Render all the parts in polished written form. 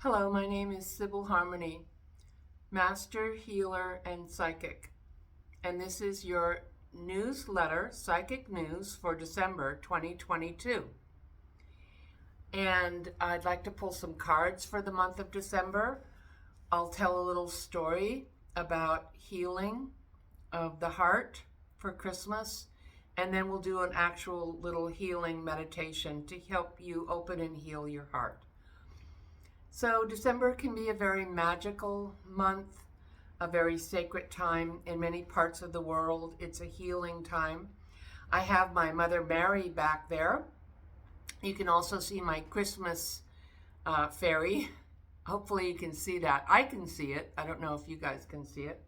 Hello, my name is Sybil Harmony, Master Healer and Psychic, and this is your newsletter, Psychic News for December 2022. And I'd like to pull some cards for the month of December. I'll tell a little story about healing of the heart for Christmas, and then we'll do an actual little healing meditation to help you open and heal your heart. So December can be a very magical month, a very sacred time in many parts of the world. It's a healing time. I have my Mother Mary back there. You can also see my Christmas fairy. Hopefully you can see that. I can see it. I don't know if you guys can see it.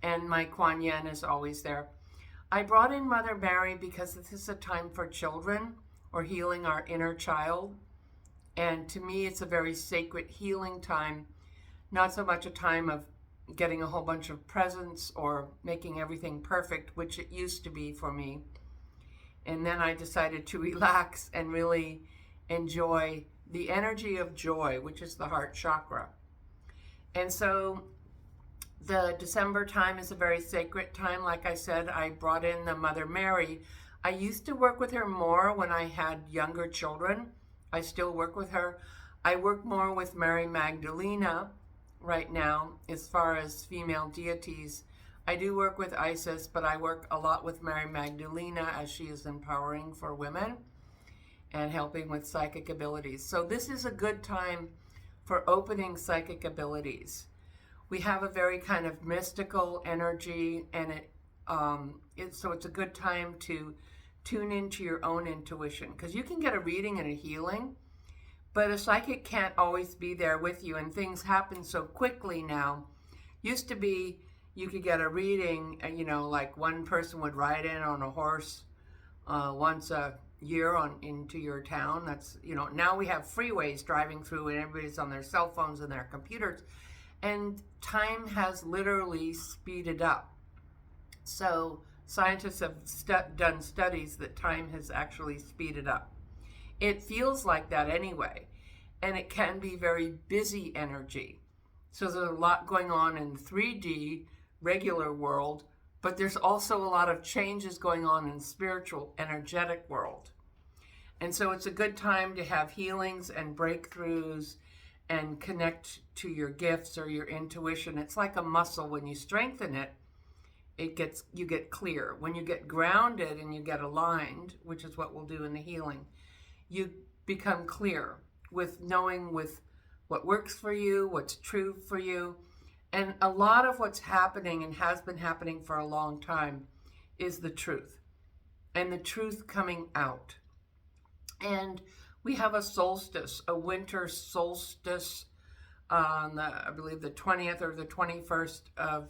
And my Kuan Yin is always there. I brought in Mother Mary because this is a time for children or healing our inner child. And to me, it's a very sacred healing time, not so much a time of getting a whole bunch of presents or making everything perfect, which it used to be for me. And then I decided to relax and really enjoy the energy of joy, which is the heart chakra. And so the December time is a very sacred time. Like I said, I brought in the Mother Mary. I used to work with her more when I had younger children. I still work with her. I work more with Mary Magdalena right now as far as female deities. I do work with Isis, but I work a lot with Mary Magdalena as she is empowering for women and helping with psychic abilities. So this is a good time for opening psychic abilities. We have a very kind of mystical energy, and so it's a good time to tune into your own intuition, because you can get a reading and a healing, but a psychic can't always be there with you, and things happen so quickly now. Used to be you could get a reading, like one person would ride in on a horse once a year into your town. That's, now we have freeways driving through and everybody's on their cell phones and their computers, and time has literally speeded up. So scientists have done studies that time has actually speeded up. It feels like that anyway, and it can be very busy energy. So there's a lot going on in 3D regular world, but there's also a lot of changes going on in spiritual energetic world. And so it's a good time to have healings and breakthroughs and connect to your gifts or your intuition. It's like a muscle. When you strengthen it, you get clear. When you get grounded and you get aligned, which is what we'll do in the healing, you become clear with knowing with what works for you, what's true for you. And a lot of what's happening and has been happening for a long time is the truth, and the truth coming out. And we have a solstice, a winter solstice on I believe the 20th or the 21st of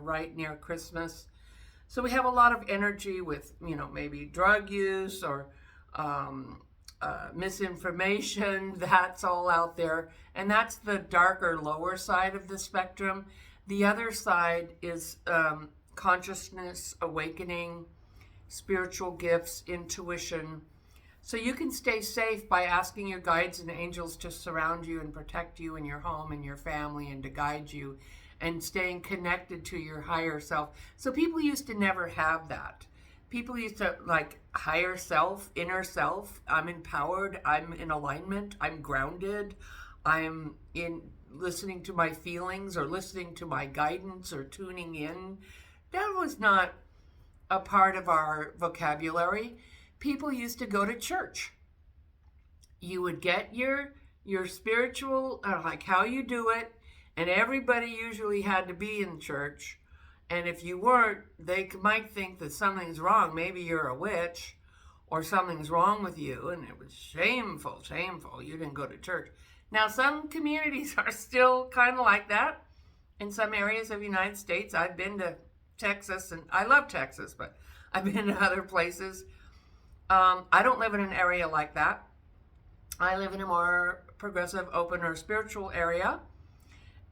right near Christmas. So we have a lot of energy with, maybe drug use or misinformation. That's all out there. And that's the darker, lower side of the spectrum. The other side is consciousness, awakening, spiritual gifts, intuition. So you can stay safe by asking your guides and angels to surround you and protect you in your home and your family, and to guide you and staying connected to your higher self. So people used to never have that. People used to like higher self, inner self. I'm empowered. I'm in alignment. I'm grounded. I'm in listening to my feelings or listening to my guidance or tuning in. That was not a part of our vocabulary. People used to go to church. You would get your spiritual, like how you do it, and everybody usually had to be in church. And if you weren't, they might think that something's wrong. Maybe you're a witch or something's wrong with you, and it was shameful. You didn't go to church. Now, some communities are still kind of like that. In some areas of the United States, I've been to Texas, and I love Texas, but I've been to other places. I don't live in an area like that. I live in a more progressive, open, or spiritual area.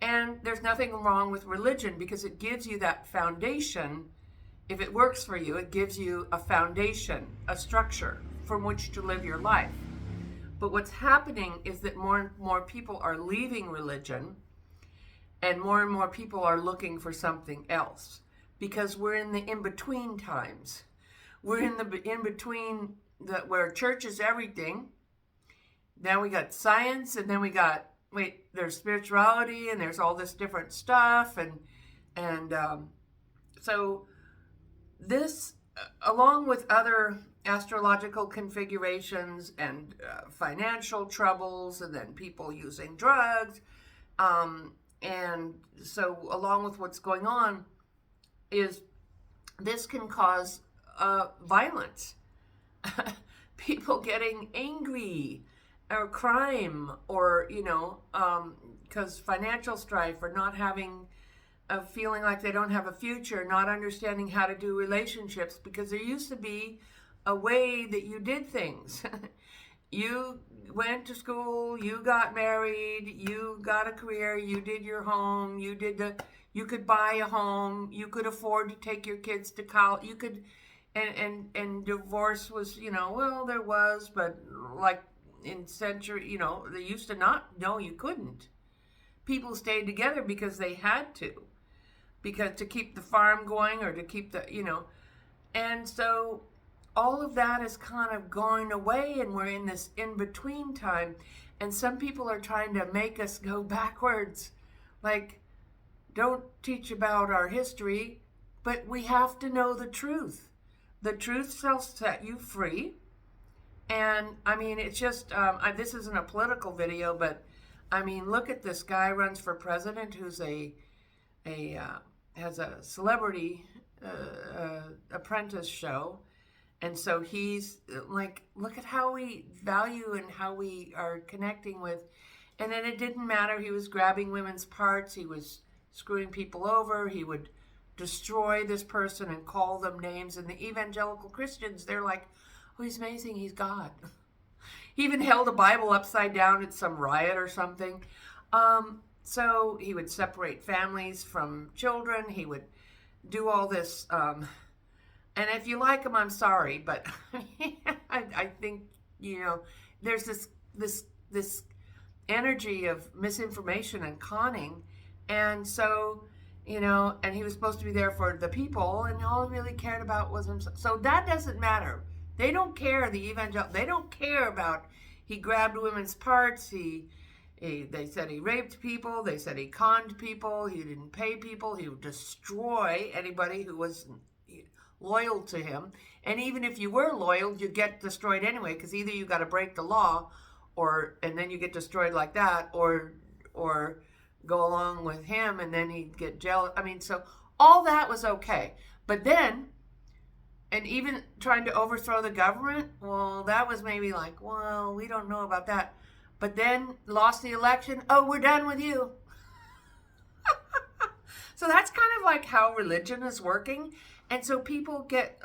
And there's nothing wrong with religion, because it gives you that foundation. If it works for you, it gives you a foundation, a structure from which to live your life. But what's happening is that more and more people are leaving religion, and more people are looking for something else, because we're in the in-between times. We're in the in-between where church is everything. Now we got science, and then we got, there's spirituality, and there's all this different stuff, and so this, along with other astrological configurations and financial troubles, and then people using drugs, and so along with what's going on, is this can cause violence, people getting angry, or crime, or because financial strife, or not having of feeling like they don't have a future, not understanding how to do relationships, because there used to be a way that you did things. You went to school, you got married, you got a career, you did your home, you could buy a home, you could afford to take your kids to college, you could, and divorce was, well, there was, but like in century, they used to not, no, you couldn't. People stayed together because they had to. Because to keep the farm going, or to keep the, and so all of that is kind of going away, and we're in this in-between time, and some people are trying to make us go backwards, like, don't teach about our history, but we have to know the truth. The truth shall set you free. And I mean, it's just, this isn't a political video, but I mean, look at this guy runs for president, who's has a celebrity apprentice show, and so he's like, look at how we value and how we are connecting with, and then it didn't matter, he was grabbing women's parts, he was screwing people over, he would destroy this person and call them names, and the evangelical Christians, they're like, oh, he's amazing, he's God. He even held a Bible upside down at some riot or something. So he would separate families from children. He would do all this. And if you like him, I'm sorry, but I think, there's this energy of misinformation and conning. And so, and he was supposed to be there for the people, and all he really cared about was himself. So that doesn't matter. They don't care, the evangelical, they don't care about, he grabbed women's parts, they said he raped people, they said he conned people, he didn't pay people, he would destroy anybody who was loyal to him. And even if you were loyal, you get destroyed anyway, because either you got to break the law, and then you get destroyed like that, or go along with him, and then he'd get jealous. I mean, so all that was okay. But then, and even trying to overthrow the government, well, that was maybe like, well, we don't know about that. But then lost the election, oh, we're done with you. So that's kind of like how religion is working. And so people get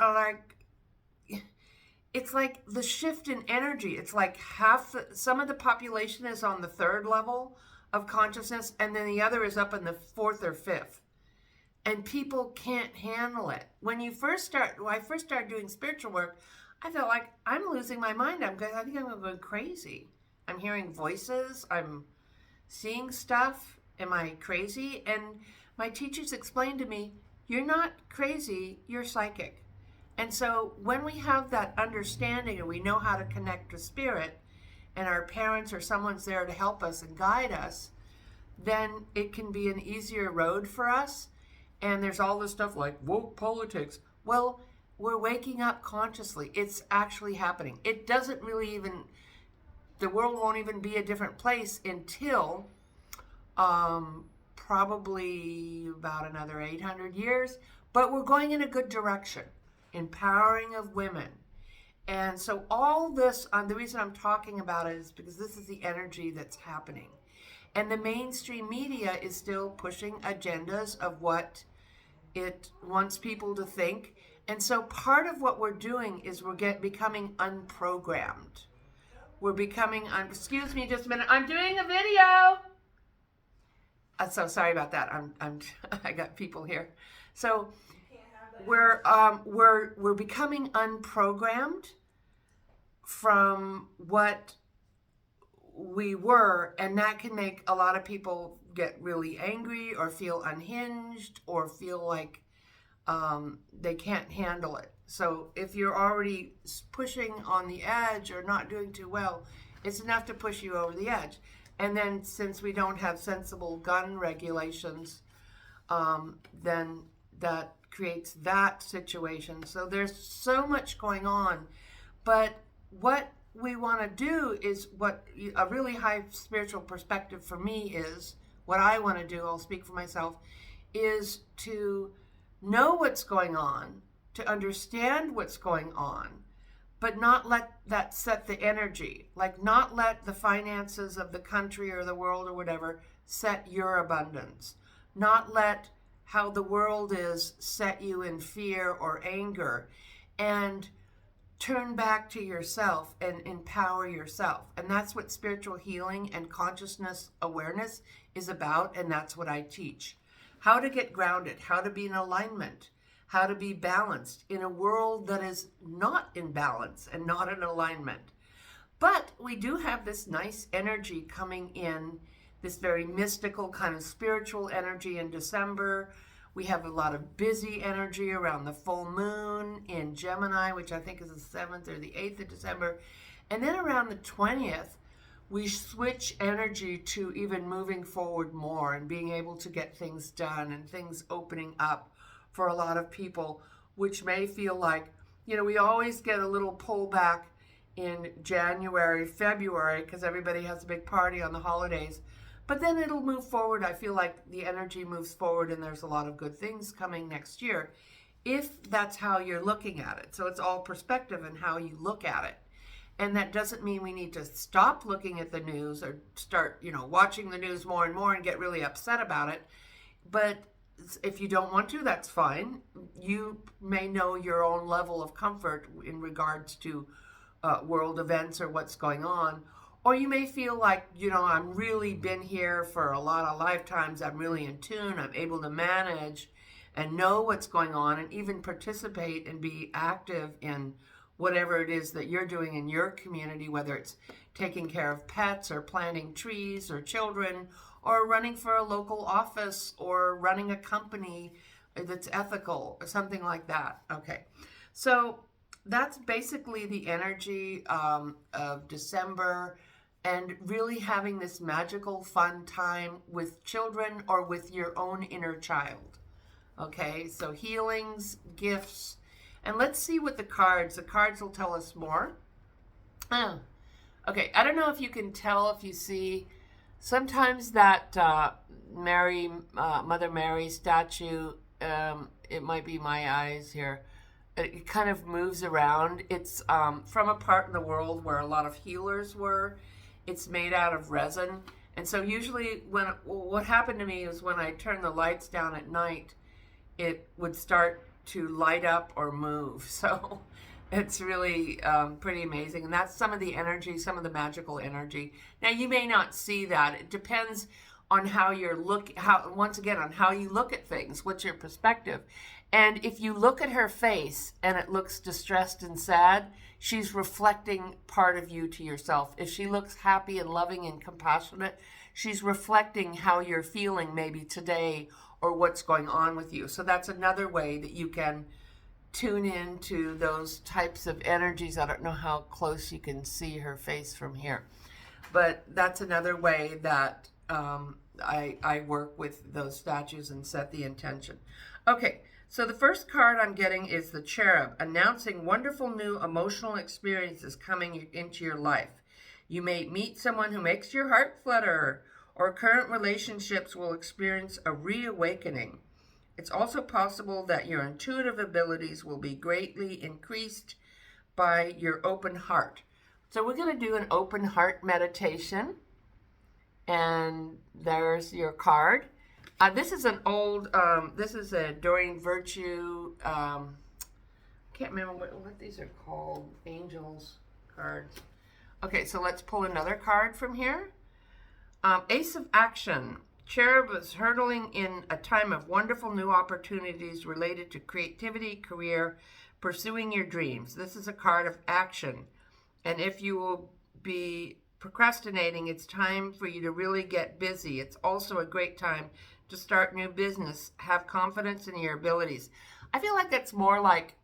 it's like the shift in energy. It's like some of the population is on the third level of consciousness, and then the other is up in the fourth or fifth. And people can't handle it. When I first started doing spiritual work, I felt like I'm losing my mind. I think I'm going crazy. I'm hearing voices. I'm seeing stuff. Am I crazy? And my teachers explained to me, you're not crazy, you're psychic. And so when we have that understanding and we know how to connect to spirit, and our parents or someone's there to help us and guide us, then it can be an easier road for us. And there's all this stuff like woke politics. Well, we're waking up consciously. It's actually happening. It doesn't really even, the world won't even be a different place until probably about another 800 years. But we're going in a good direction. Empowering of women. And so all this, the reason I'm talking about it is because this is the energy that's happening. And the mainstream media is still pushing agendas of what it wants people to think. And so part of what we're doing is we're becoming unprogrammed. We're becoming, excuse me just a minute, I'm doing a video. So sorry about that. I got people here. So we're becoming unprogrammed from what we were, and that can make a lot of people get really angry or feel unhinged or feel like they can't handle it. So if you're already pushing on the edge or not doing too well, it's enough to push you over the edge. And then since we don't have sensible gun regulations, then that creates that situation. So there's so much going on. But what we want to do is what a really high spiritual perspective for me is, what I want to do, I'll speak for myself, is to know what's going on, to understand what's going on, but not let that set the energy. Like, not let the finances of the country or the world or whatever set your abundance. Not let how the world is set you in fear or anger. And turn back to yourself and empower yourself. And that's what spiritual healing and consciousness awareness is about, and that's what I teach. How to get grounded, how to be in alignment, how to be balanced in a world that is not in balance and not in alignment. But we do have this nice energy coming in, this very mystical kind of spiritual energy in December. We have a lot of busy energy around the full moon in Gemini, which I think is the 7th or the 8th of December. And then around the 20th, we switch energy to even moving forward more and being able to get things done and things opening up for a lot of people, which may feel like, we always get a little pullback in January, February, because everybody has a big party on the holidays. But then it'll move forward. I feel like the energy moves forward and there's a lot of good things coming next year, if that's how you're looking at it. So it's all perspective and how you look at it. And that doesn't mean we need to stop looking at the news or start, watching the news more and more and get really upset about it. But if you don't want to, that's fine. You may know your own level of comfort in regards to world events or what's going on. Or you may feel like, I'm really been here for a lot of lifetimes. I'm really in tune. I'm able to manage and know what's going on and even participate and be active in whatever it is that you're doing in your community, whether it's taking care of pets or planting trees or children or running for a local office or running a company that's ethical or something like that. Okay, so that's basically the energy of December. And really having this magical, fun time with children or with your own inner child. Okay, so healings, gifts, and let's see what the cards will tell us more. Okay, I don't know if you can tell, if you see, sometimes that Mother Mary statue, it might be my eyes here, it kind of moves around. It's from a part in the world where a lot of healers were. It's made out of resin. And so usually what happened to me is when I turned the lights down at night, it would start to light up or move. So it's really pretty amazing. And that's some of the energy, some of the magical energy. Now you may not see that. It depends on how you look at things. What's your perspective? And if you look at her face and it looks distressed and sad, she's reflecting part of you to yourself. If she looks happy and loving and compassionate, she's reflecting how you're feeling maybe today or what's going on with you. So that's another way that you can tune into those types of energies. I don't know how close you can see her face from here, but that's another way that I work with those statues and set the intention. Okay. So the first card I'm getting is the Cherub, announcing wonderful new emotional experiences coming into your life. You may meet someone who makes your heart flutter, or current relationships will experience a reawakening. It's also possible that your intuitive abilities will be greatly increased by your open heart. So we're going to do an open heart meditation, and there's your card. This is an old, this is a Doreen Virtue, can't remember what these are called, angels cards. Okay, so let's pull another card from here. Ace of Action. Cherub is hurtling in a time of wonderful new opportunities related to creativity, career, pursuing your dreams. This is a card of action. And if you will be procrastinating, it's time for you to really get busy. It's also a great time to start new business. Have confidence in your abilities. I feel like that's more like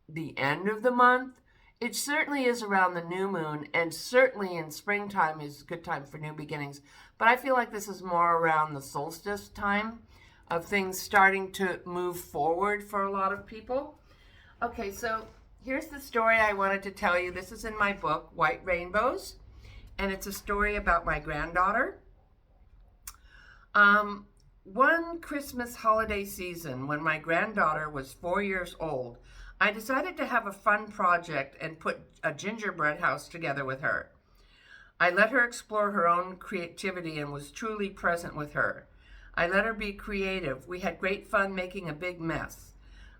the end of the month. It certainly is around the new moon, and certainly in springtime is a good time for new beginnings. But I feel like this is more around the solstice time of things starting to move forward for a lot of people. Okay, so here's the story I wanted to tell you. This is in my book, White Rainbows, and it's a story about my granddaughter. One Christmas holiday season, when my granddaughter was 4 years old, I decided to have a fun project and put a gingerbread house together with her. I let her explore her own creativity and was truly present with her. I let her be creative. We had great fun making a big mess.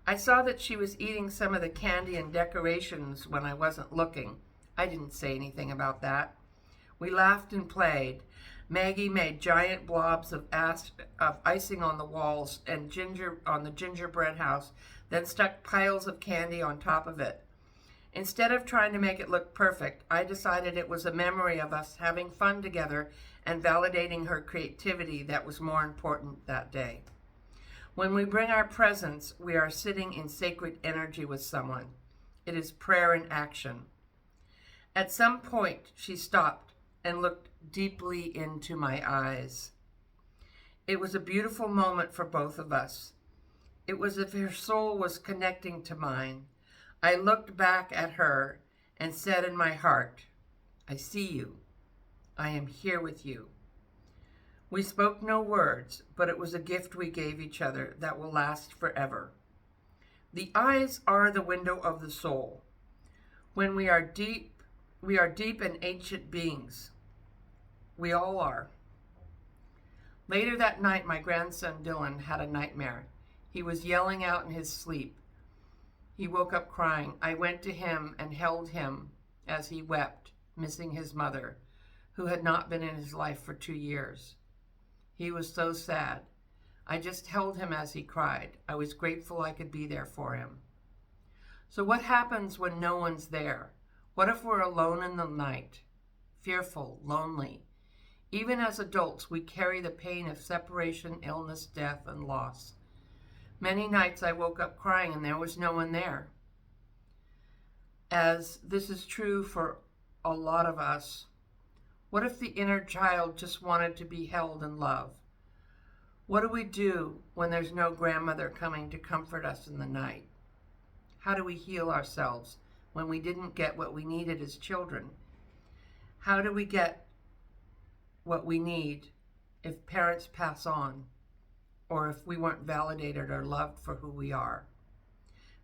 I saw that she was eating some of the candy and decorations when I wasn't looking. I didn't say anything about that. We laughed and played. Maggie made giant blobs of icing on the walls and on the gingerbread house, then stuck piles of candy on top of it. Instead of trying to make it look perfect, I decided it was a memory of us having fun together and validating her creativity that was more important that day. When we bring our presence, we are sitting in sacred energy with someone. It is prayer in action. At some point, she stopped and looked deeply into my eyes. It was a beautiful moment for both of us. It was as if her soul was connecting to mine. I looked back at her and said in my heart, I see you. I am here with you. We spoke no words, but it was a gift we gave each other that will last forever. The eyes are the window of the soul. When we are deep and ancient beings. We all are. Later that night, my grandson Dylan had a nightmare. He was yelling out in his sleep. He woke up crying. I went to him and held him as he wept, missing his mother, who had not been in his life for 2 years. He was so sad. I just held him as he cried. I was grateful I could be there for him. So what happens when no one's there? What if we're alone in the night, fearful, lonely? Even as adults, we carry the pain of separation, illness, death, and loss. Many nights I woke up crying and there was no one there. As this is true for a lot of us, what if the inner child just wanted to be held and loved? What do we do when there's no grandmother coming to comfort us in the night? How do we heal ourselves when we didn't get what we needed as children? How do we get what we need if parents pass on, or if we weren't validated or loved for who we are?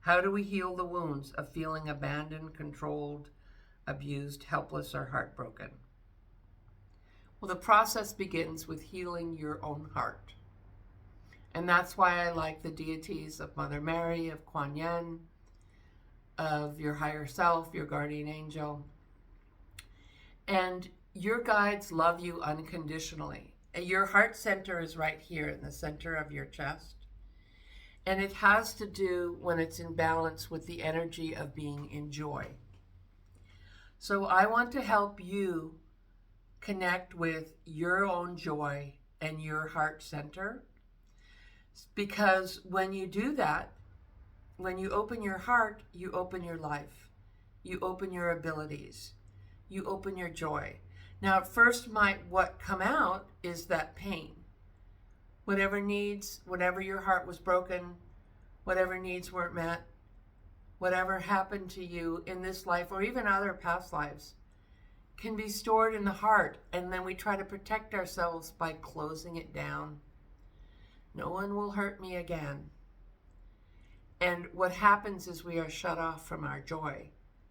How do we heal the wounds of feeling abandoned, controlled, abused, helpless, or heartbroken? Well, the process begins with healing your own heart. And that's why I like the deities of Mother Mary, of Kuan Yin, of your higher self, your guardian angel. And your guides love you unconditionally. Your heart center is right here in the center of your chest. And it has to do when it's in balance with the energy of being in joy. So I want to help you connect with your own joy and your heart center. Because when you do that, when you open your heart, you open your life. You open your abilities. You open your joy. Now, at first what come out is that pain. Whatever needs, whatever your heart was broken, whatever needs weren't met, whatever happened to you in this life or even other past lives can be stored in the heart, and then we try to protect ourselves by closing it down. No one will hurt me again. And what happens is we are shut off from our joy,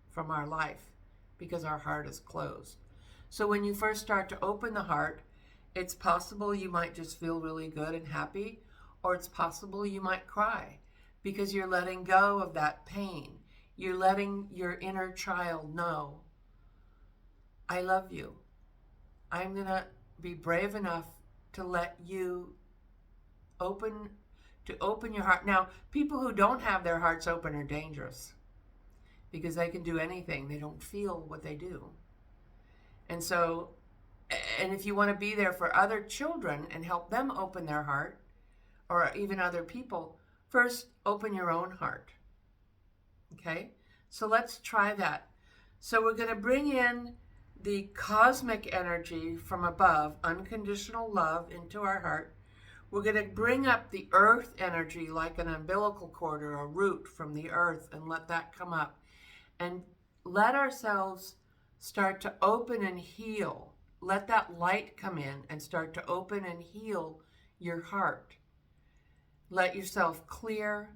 from our life, because our heart is closed. So when you first start to open the heart, it's possible you might just feel really good and happy, or it's possible you might cry because you're letting go of that pain. You're letting your inner child know, I love you. I'm going to be brave enough to let you open your heart. Now, people who don't have their hearts open are dangerous because they can do anything. They don't feel what they do. And so And if you want to be there for other children and help them open their heart, or even other people, first open your own heart. Okay? So let's try that. So we're going to bring in the cosmic energy from above, unconditional love, into our heart. We're going to bring up the earth energy like an umbilical cord or a root from the earth and let that come up. And let ourselves start to open and heal. Let that light come in and start to open and heal your heart. Let yourself clear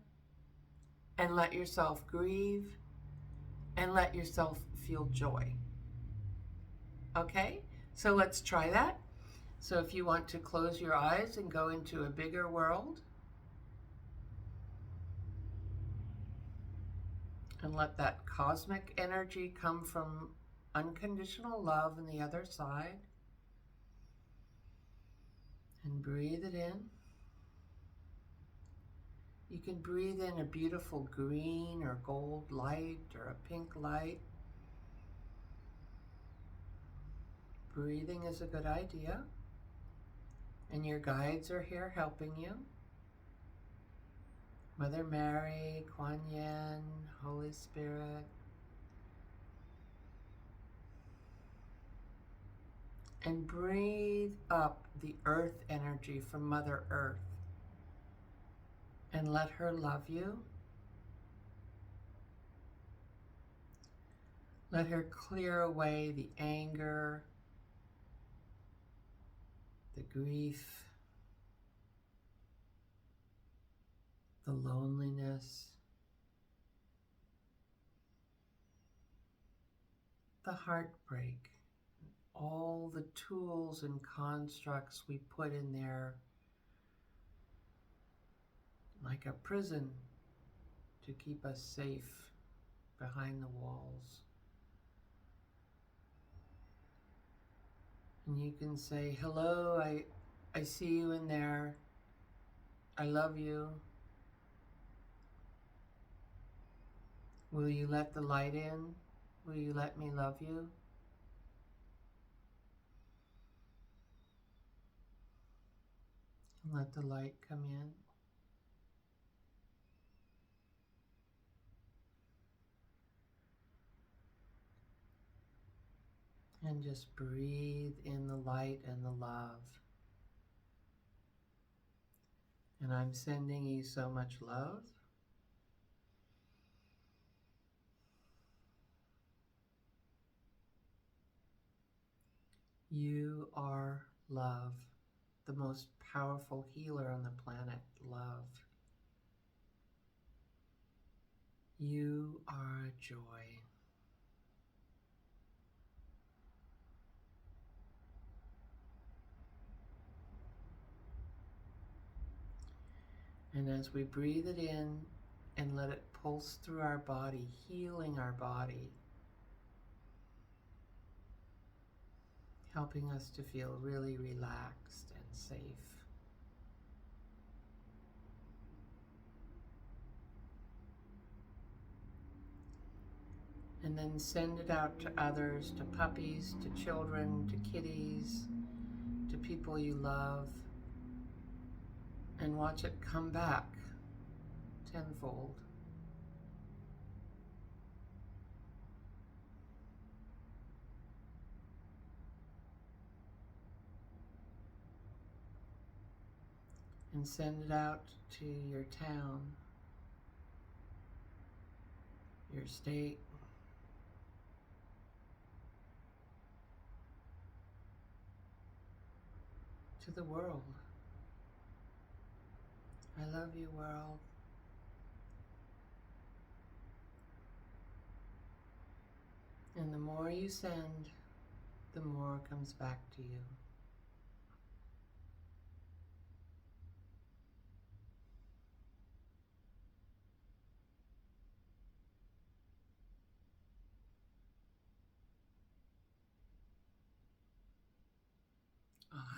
and let yourself grieve and let yourself feel joy. Okay? So let's try that. So if you want to close your eyes and go into a bigger world and let that cosmic energy come from unconditional love on the other side, and breathe it in. You can breathe in a beautiful green or gold light or a pink light. Breathing is a good idea. And your guides are here helping you. Mother Mary, Kuan Yin, Holy Spirit. And breathe up the earth energy from Mother Earth. And let her love you. Let her clear away the anger, the grief, the loneliness, the heartbreak, all the tools and constructs we put in there like a prison to keep us safe behind the walls. And you can say, hello, I see you in there. I love you. Will you let the light in? Will you let me love you? And let the light come in. And just breathe in the light and the love. And I'm sending you so much love. You are love, the most powerful healer on the planet, love. You are joy. And as we breathe it in and let it pulse through our body, healing our body, helping us to feel really relaxed and safe. And then send it out to others, to puppies, to children, to kitties, to people you love, and watch it come back tenfold. And send it out to your town, your state, to the world. I love you, world. And the more you send, the more comes back to you.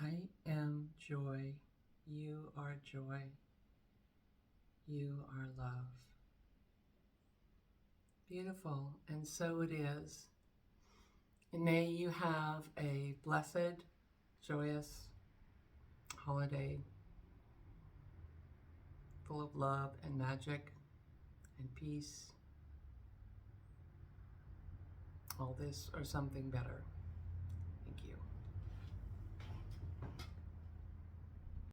I am joy. You are joy. You are love. Beautiful. And so it is. And may you have a blessed, joyous holiday full of love and magic and peace. All this or something better.